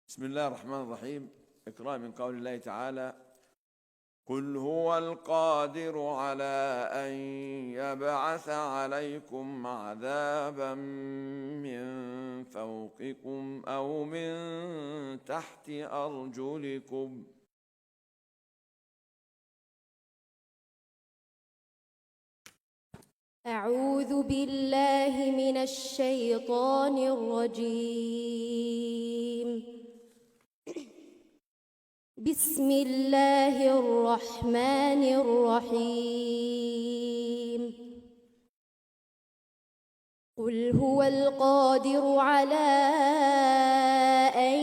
بسم الله الرحمن الرحيم. اقرأ من قول الله تعالى: قل هو القادر على أن يبعث عليكم عذابا من فوقكم أو من تحت أرجلكم أعوذ بالله من الشيطان الرجيم. بسم الله الرحمن الرحيم. قل هو القادر على أن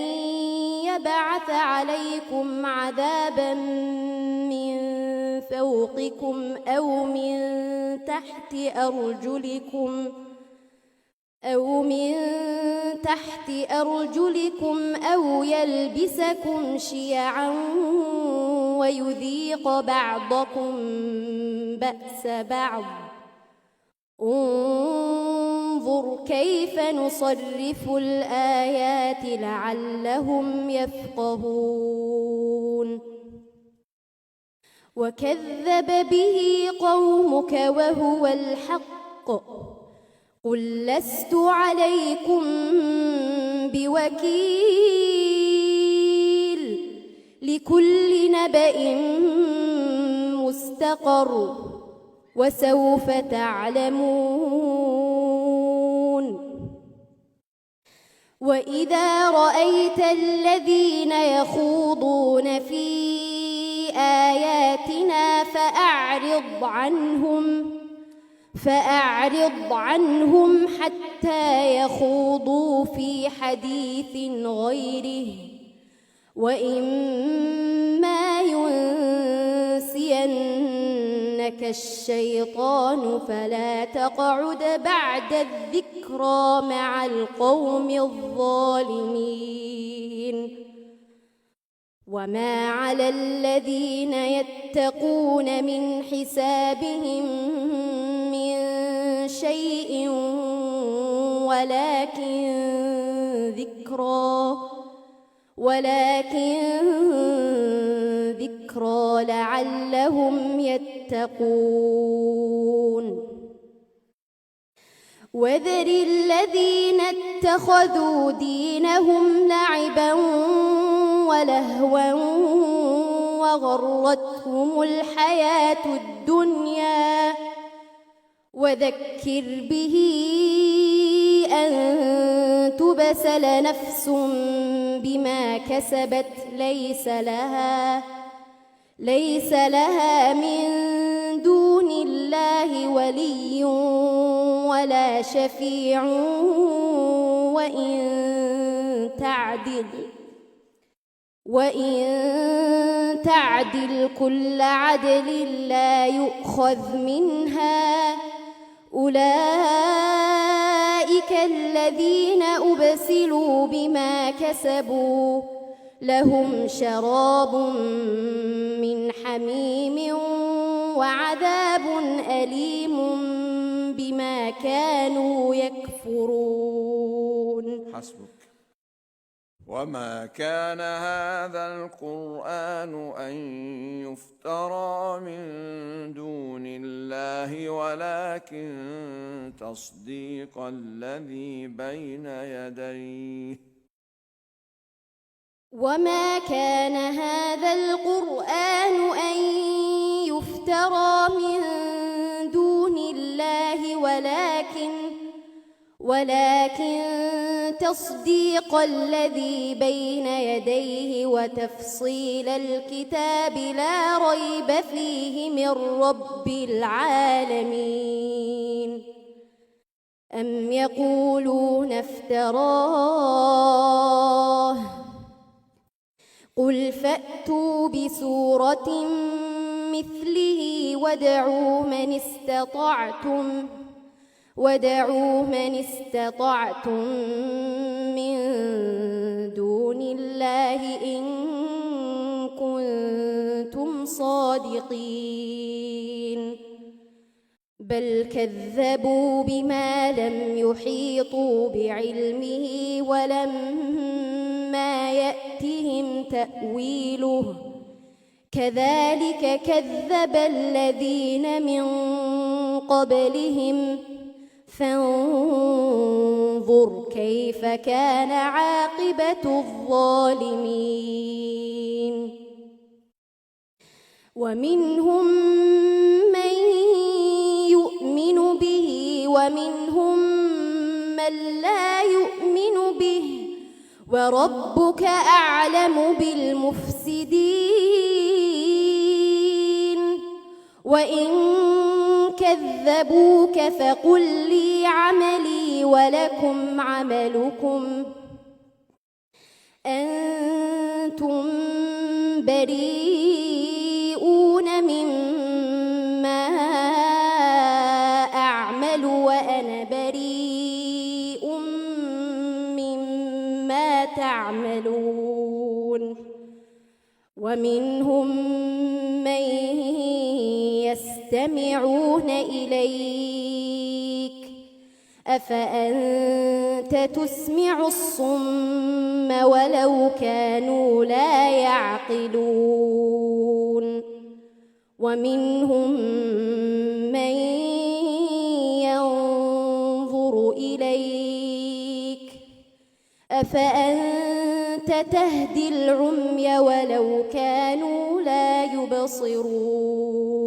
يبعث عليكم عذابا من فوقكم أو من تحت أرجلكم أو يلبسكم شيعا ويذيق بعضكم بأس بعض. انظر كيف نصرف الآيات لعلهم يفقهون. وكذب به قومك وهو الحق. قل لست عليكم بوكيل. لكل نبأ مستقر وسوف تعلمون. وإذا رأيت الذين يخوضون في آياتنا فأعرض عنهم حتى يخوضوا في حديث غيره. وإما ينسينك الشيطان فلا تقعد بعد الذكرى مع القوم الظالمين. وما على الذين يتقون من حسابهم من شيء ولكن ذكرى لعلهم يتقون. وذر الذين اتخذوا دينهم لعبا ولهوا وغرتهم الحياة الدنيا. وذكر به أن تبسل نفس بما كسبت ليس لها من دون الله ولي ولا شفيع وإن تعدل كل عدل لا يؤخذ منها. أولئك الذين أبسلوا بما كسبوا لهم شراب من حميم وعذاب أليم بما كانوا يكفرون. حسبك. وما كان هذا القرآن أن يفترى من دون الله ولكن تصديق الذي بين يديه. وما كان هذا القرآن أن يفترى من دون الله ولكن تصديق الذي بين يديه وتفصيل الكتاب لا ريب فيه من رب العالمين. أم يقولون افتراه؟ قل فأتوا بسورة مثله وادعوا من استطعتم من دون الله إن كنتم صادقين. بل كذبوا بما لم يحيطوا بعلمه ولما ما يأتهم تأويله كذلك كذب الذين من قبلهم فانظر كيف كان عاقبة الظالمين ومنهم من يؤمن به ومنهم من لا يؤمن به وربك أعلم بالمفسدين وإن كذبوك فقل لي عملي ولكم عملكم أنتم بريئون مما أعمل وأنا بريء مما تعملون ومنهم من يستمعون إليك أفأنت تسمع الصم ولو كانوا لا يعقلون ومنهم من ينظر إليك أفأنت تهدي العمي ولو كانوا لا يبصرون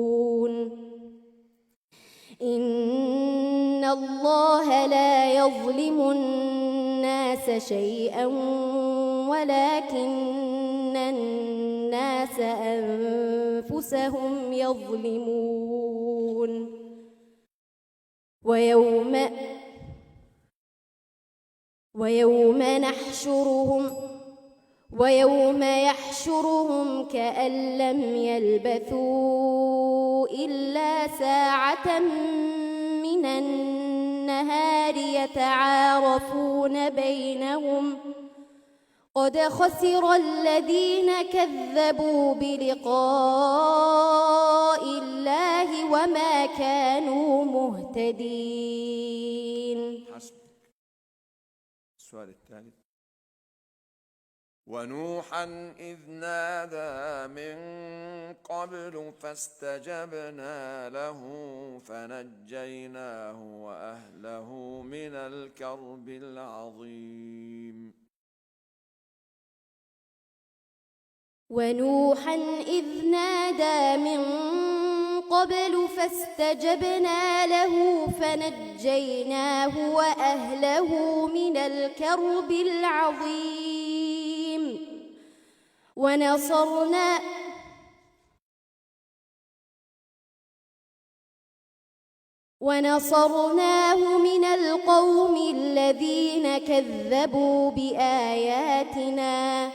إن الله لا يظلم الناس شيئا ولكن الناس أنفسهم يظلمون ويوم يحشرهم كأن لم يلبثوا إلا ساعة من النهار يتعارفون بينهم قد خسر الذين كذبوا بلقاء الله وما كانوا مهتدين. السؤال الثالث ونوحا إذ نادى من قبل فاستجبنا له فنجيناه وأهله من الكرب العظيم ونوحا إذ نادى من قبل فاستجبنا له فنجيناه وأهله من الكرب العظيم ونصرناه من القوم الذين كذبوا بآياتنا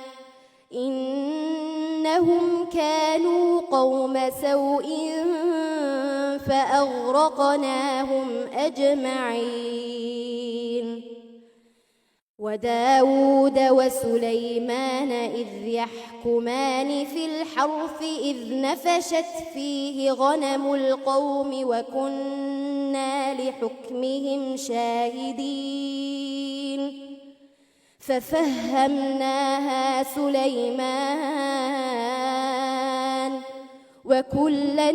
إنهم كانوا قوم سوء فأغرقناهم أجمعين وداود وسليمان إذ يحكمان في الحرث إذ نفشت فيه غنم القوم وكنا لحكمهم شاهدين ففهمناها سليمان وكلا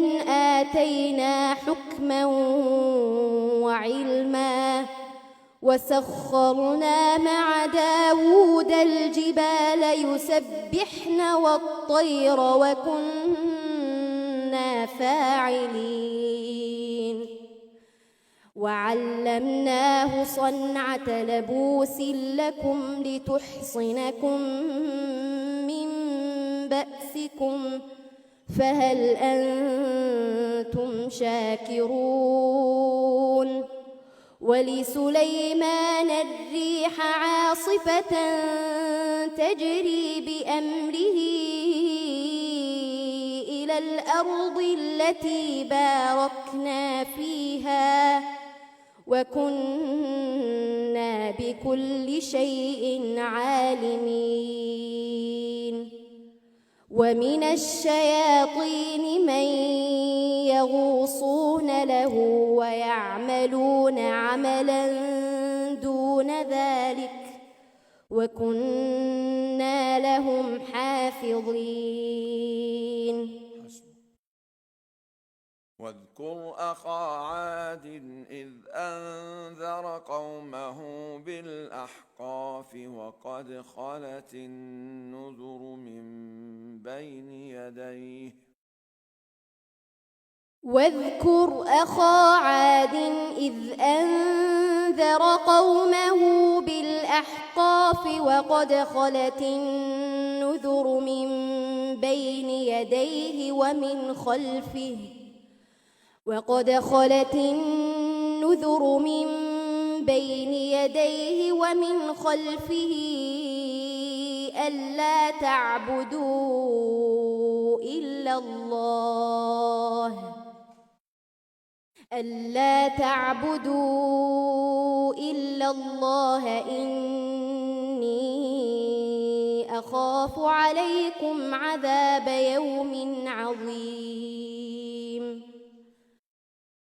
آتينا حكما وعلما وسخرنا مع داود الجبال يسبحن والطير وكنا فاعلين وعلمناه صنعة لبوس لكم لتحصنكم من بأسكم فهل أنتم شاكرون ولسليمان الريح عاصفة تجري بأمره إلى الأرض التي باركنا فيها وكنا بكل شيء عالمين ومن الشياطين من يغوصون له ويعملون عملا دون ذلك وكنا لهم حافظين. واذكر أخا عاد إذ أنذر قومه بالأحقاف وقد خلت النذر من بين يديه. واذكر أخا عاد إذ أنذر قومه بالأحقاف وقد خلت النذر من بين يديه ومن خلفه ألا تعبدوا إلا الله إني أخاف عليكم عذاب يوم عظيم.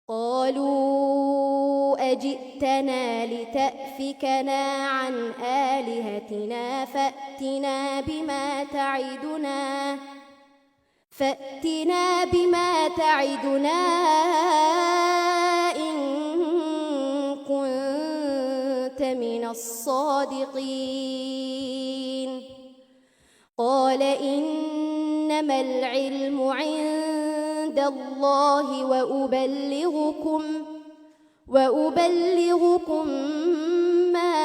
قالوا أجئتنا لتأفكنا عن آلهتنا فأتنا بما تعدنا إن كنت من الصادقين. قال إنما العلم عند الله وأبلغكم ما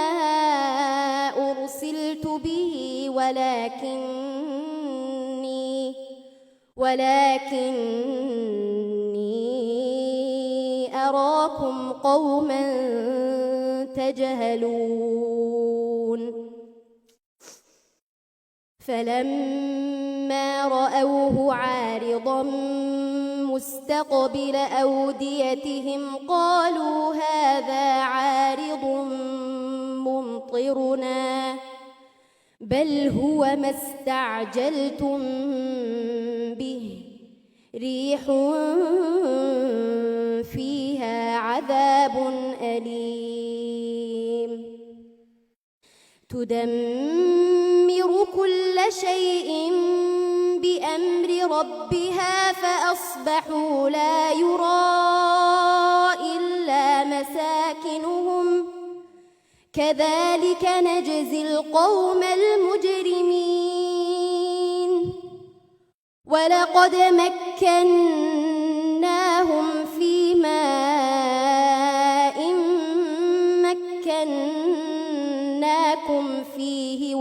أرسلت به ولكني أراكم قوما تجهلون. فلما رأوه عارضا مستقبل أوديتهم قالوا هذا عارض ممطرنا بل هو ما استعجلتم به ريح فيها عذاب أليم تدمر كل شيء بأمر ربها فأصبحوا لا يرى إلا مساكنهم كذلك نجزي القوم المجرمين. ولقد مكناهم في ماء مكناكم فيه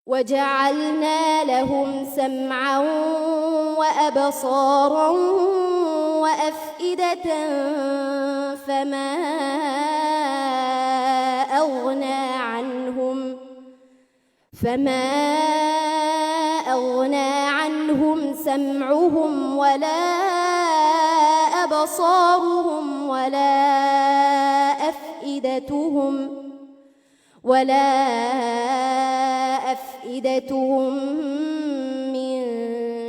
وجعلنا لهم سمعا وأبصارا وأفئدة فما أغنى عنهم سمعهم ولا أبصارهم ولا أفئدتهم من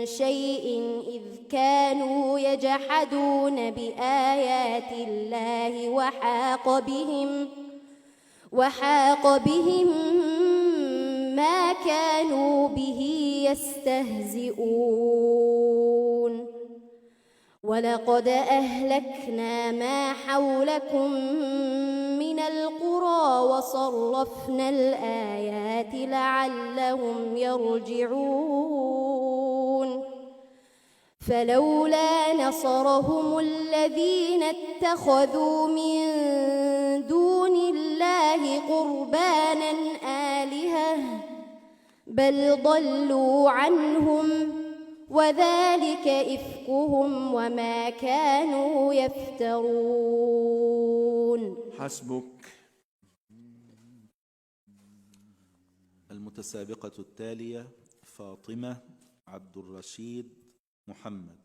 شيء إذ كانوا يجحدون بآيات الله وحاق بهم ما كانوا به يستهزئون. ولقد أهلكنا ما حولكم من القرى وصرفنا الآيات لعلهم يرجعون. فلولا نصرهم الذين اتخذوا من دون الله قربانا آلهة بل ضلوا عنهم وذلك إفكهم وما كانوا يفترون. حسبك. المتسابقة التالية فاطمة عبد الرشيد محمد.